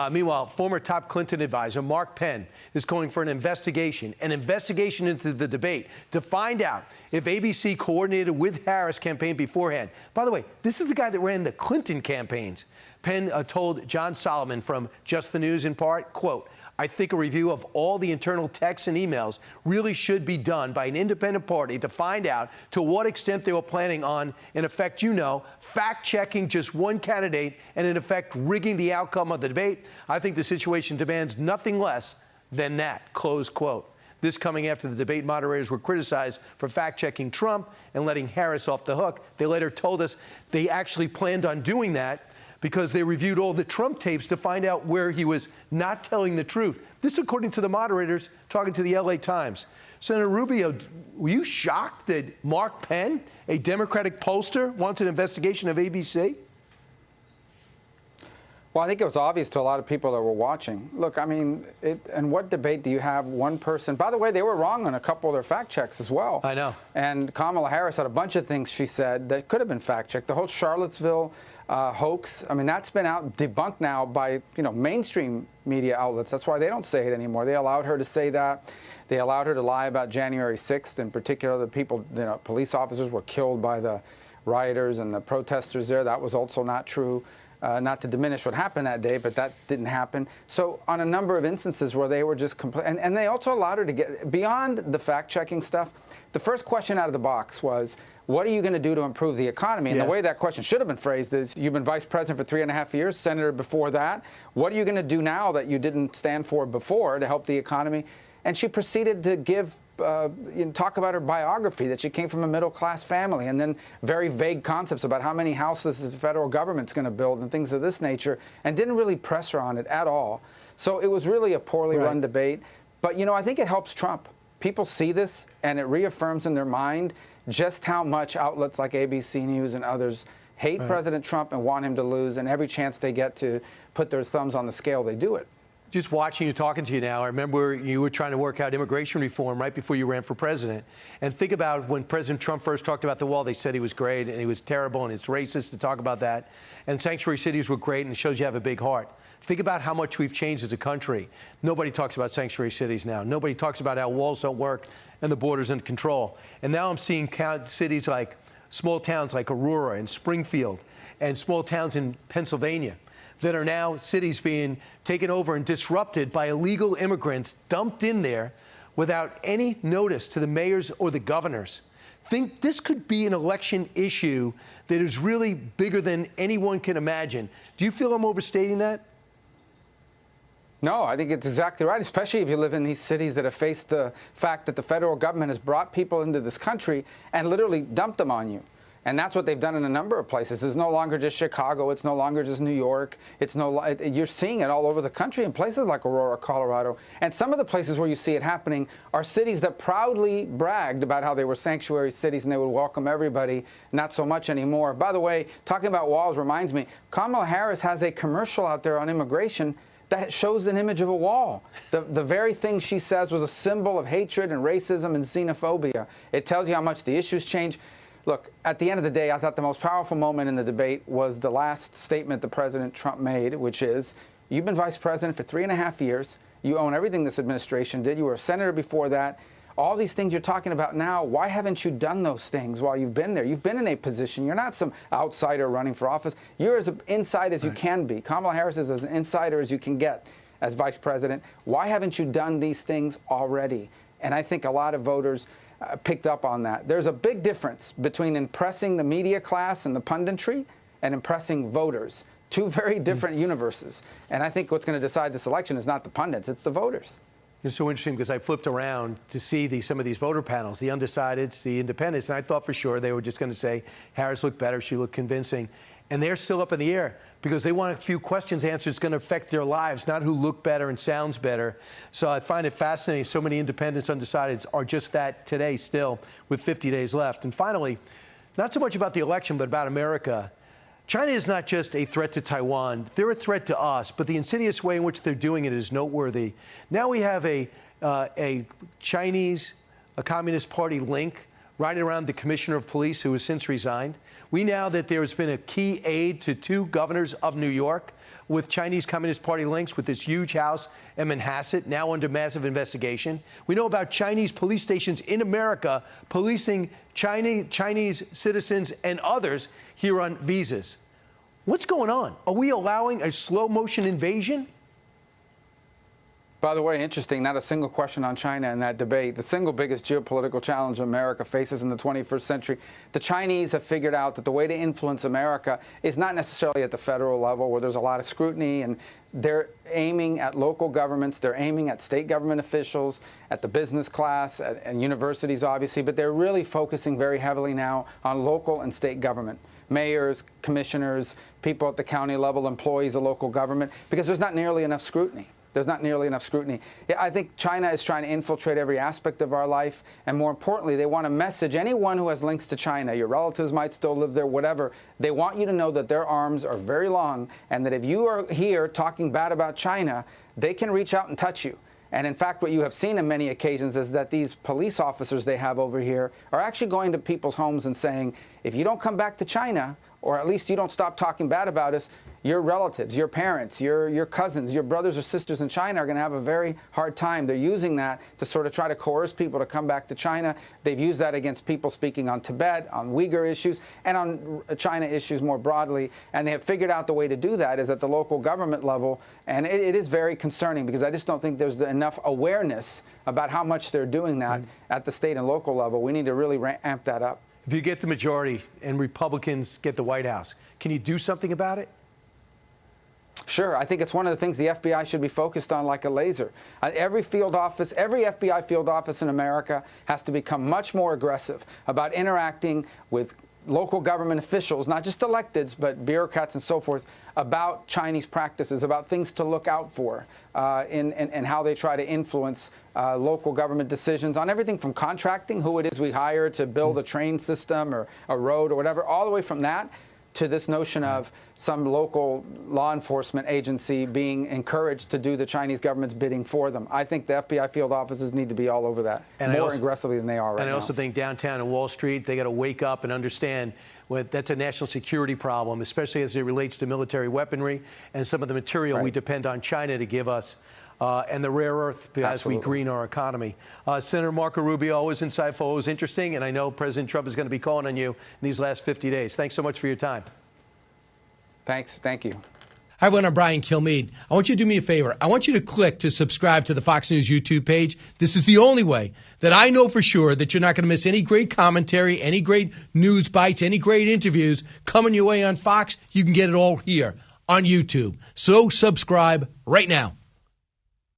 Meanwhile, former top Clinton advisor Mark Penn is calling for an investigation into the debate to find out if ABC coordinated with Harris' campaign beforehand. By the way, this is the guy that ran the Clinton campaigns. Penn told John Solomon from Just the News in part, quote, "I think a review of all the internal texts and emails really should be done by an independent party to find out to what extent they were planning on, in effect, fact-checking just one candidate and, in effect, rigging the outcome of the debate. I think the situation demands nothing less than that," close quote. This coming after the debate moderators were criticized for fact-checking Trump and letting Harris off the hook. They later told us they actually planned on doing that because they reviewed all the Trump tapes to find out where he was not telling the truth. This, according to the moderators, talking to the LA Times. Senator Rubio, were you shocked that Mark Penn, a Democratic pollster, wants an investigation of ABC? Well, I think it was obvious to a lot of people that were watching. Look, I mean, and what debate do you have one person? By the way, they were wrong on a couple of their fact checks as well. I know. And Kamala Harris had a bunch of things she said that could have been fact checked. The whole Charlottesville hoax, I mean, that's been out debunked now by, mainstream media outlets. That's why they don't say it anymore. They allowed her to say that. They allowed her to lie about January 6th. In particular, the people, police officers were killed by the rioters and the protesters there. That was also not true. Not to diminish what happened that day, but that didn't happen. So on a number of instances where they were just and they also allowed her to get beyond the fact-checking stuff. The first question out of the box was, what are you going to do to improve the economy? And the way that question should have been phrased is, you've been vice president for 3.5 years, senator before that. What are you going to do now that you didn't stand for before to help the economy? And she proceeded to give talk about her biography, that she came from a middle-class family, and then very vague concepts about how many houses the federal government's going to build and things of this nature, and didn't really press her on it at all. So it was really a poorly run debate. But, I think it helps Trump. People see this, and it reaffirms in their mind just how much outlets like ABC News and others hate President Trump and want him to lose, and every chance they get to put their thumbs on the scale, they do it. Just watching you, talking to you now, I remember you were trying to work out immigration reform right before you ran for president. And think about when President Trump first talked about the wall, they said he was great and he was terrible and it's racist to talk about that. And sanctuary cities were great, and it shows you have a big heart. Think about how much we've changed as a country. Nobody talks about sanctuary cities now. Nobody talks about how walls don't work and the border's in control. And now I'm seeing cities like small towns like Aurora and Springfield and small towns in Pennsylvania that are now cities being taken over and disrupted by illegal immigrants dumped in there without any notice to the mayors or the governors. Think this could be an election issue that is really bigger than anyone can imagine. Do you feel I'm overstating that? No, I think it's exactly right, especially if you live in these cities that have faced the fact that the federal government has brought people into this country and literally dumped them on you. And that's what they've done in a number of places. It's no longer just Chicago. It's no longer just New York. You're seeing it all over the country in places like Aurora, Colorado. And some of the places where you see it happening are cities that proudly bragged about how they were sanctuary cities and they would welcome everybody, not so much anymore. By the way, talking about walls reminds me, Kamala Harris has a commercial out there on immigration that shows an image of a wall. The very thing she says was a symbol of hatred and racism and xenophobia. It tells you how much the issues change. Look, at the end of the day, I thought the most powerful moment in the debate was the last statement that President Trump made, which is, you've been vice president for 3.5 years. You own everything this administration did. You were a senator before that. All these things you're talking about now, why haven't you done those things while you've been there? You've been in a position. You're not some outsider running for office. You're as inside as you can be. Kamala Harris is as an insider as you can get as vice president. Why haven't you done these things already? And I think a lot of voters picked up on that. There's a big difference between impressing the media class and the punditry and impressing voters. Two very different universes. And I think what's going to decide this election is not the pundits, it's the voters. It's so interesting because I flipped around to see some of these voter panels, the undecideds, the independents, and I thought for sure they were just going to say Harris looked better, she looked convincing. And they're still up in the air because they want a few questions answered. It's going to affect their lives, not who looked better and sounds better. So I find it fascinating. So many independents, undecideds are just that today still with 50 days left. And finally, not so much about the election, but about America. China is not just a threat to Taiwan. They're a threat to us, but the insidious way in which they're doing it is noteworthy. Now we have a Communist Party link riding around the commissioner of police who has since resigned. We know that there has been a key aide to 2 governors of New York, with Chinese Communist Party links with this huge house in Manhasset, now under massive investigation. We know about Chinese police stations in America policing Chinese citizens and others here on visas. What's going on? Are we allowing a slow-motion invasion? By the way, interesting, not a single question on China in that debate. The single biggest geopolitical challenge America faces in the 21st century. The Chinese have figured out that the way to influence America is not necessarily at the federal level where there's a lot of scrutiny, and they're aiming at local governments, they're aiming at state government officials, at the business class, and universities, obviously, but they're really focusing very heavily now on local and state government. Mayors, commissioners, people at the county level, employees of local government, because there's not nearly enough scrutiny. There's not nearly enough scrutiny. I think China is trying to infiltrate every aspect of our life, and more importantly, they want to message anyone who has links to China. Your relatives might still live there, whatever. They want you to know that their arms are very long, and that if you are here talking bad about China, they can reach out and touch you. And in fact, what you have seen on many occasions is that these police officers they have over here are actually going to people's homes and saying, if you don't come back to China, or at least you don't stop talking bad about us, your relatives, your parents, your cousins, your brothers or sisters in China are going to have a very hard time. They're using that to sort of try to coerce people to come back to China. They've used that against people speaking on Tibet, on Uyghur issues, and on China issues more broadly. And they have figured out the way to do that is at the local government level. And it is very concerning because I just don't think there's enough awareness about how much they're doing that at the state and local level. We need to really amp that up. If you get the majority and Republicans get the White House, can you do something about it? Sure. I think it's one of the things the FBI should be focused on like a laser. Every field office, every FBI field office in America has to become much more aggressive about interacting with local government officials, not just electeds, but bureaucrats and so forth, about Chinese practices, about things to look out for in how they try to influence local government decisions on everything from contracting, who it is we hire to build a train system or a road or whatever, all the way from that to this notion of some local law enforcement agency being encouraged to do the Chinese government's bidding for them. I think the FBI field offices need to be all over that, and more aggressively than they are right now. And I also think downtown and Wall Street, they got to wake up and understand that's a national security problem, especially as it relates to military weaponry and some of the material we depend on China to give us. And the rare earth as we green our economy. Senator Marco Rubio, always insightful, always interesting, and I know President Trump is going to be calling on you in these last 50 days. Thanks so much for your time. Thanks. Thank you. Hi, everyone. I'm Brian Kilmeade. I want you to do me a favor. I want you to click to subscribe to the Fox News YouTube page. This is the only way that I know for sure that you're not going to miss any great commentary, any great news bites, any great interviews coming your way on Fox. You can get it all here on YouTube. So subscribe right now.